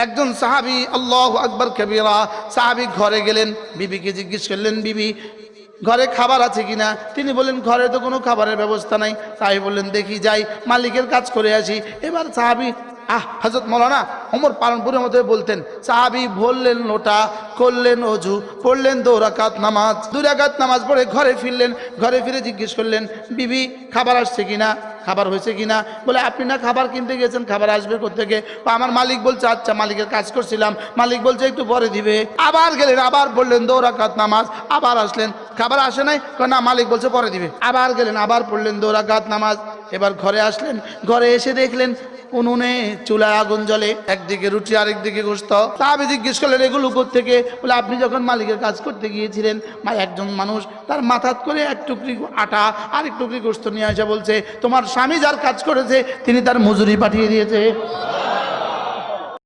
একজন সাহাবী আল্লাহু আকবার কবীরা সাহাবী ঘরে গেলেন, বিবিকে জিজ্ঞেস করলেন, বিবি ঘরে খাবার আছে কিনা? তিনি বললেন ঘরে তো কোনো খাবারের ব্যবস্থা নাই। সাহাবী বললেন দেখি যাই মালিকের কাজ করে আসি। এবার সাহাবী হযরত মাওলানা ওমর পালনপুরের মধ্যে বলতেন, সাহাবী ভরলেন লোটা, করলেন ওযু, পড়লেন 2 রাকাত নামাজ, 2 রাকাত নামাজ পড়ে ঘরে ফিরলেন। ঘরে ফিরে জিজ্ঞেস করলেন, বিবি খাবার আসছে কিনা, খাবার হয়েছে কিনা? বলে আপনি না খাবার কিনতে গেছেন, খাবার আসবে কোত্থেকে? আমার মালিক বলছে আচ্ছা, মালিকের কাজ করছিলাম, মালিক বলছে একটু পরে দিবে। আবার গেলেন, আবার পড়লেন 2 রাকাত নামাজ, আবার আসলেন, খাবার আসে নাই, না মালিক বলছে পরে দিবে। আবার গেলেন, আবার পড়লেন 2 রাকাত নামাজ। এবার ঘরে আসলেন, ঘরে এসে দেখলেন উনুনে চুলায় আগুন জ্বলে, একদিকে রুটি আরেকদিকে গোশত। সাহাবী জিজ্ঞেস করলেন এগুলো কোত্থেকে? বলে আপনি যখন মালিকের কাজ করতে গিয়েছিলেন, একজন মানুষ তার মাথাত করে 1 টুকরি আটা আর 1 টুকরি গোশত নিয়ে আসা বলছে তোমার স্বামী যার কাজ করেছে তিনি তার মজুরি পাঠিয়ে দিয়েছে।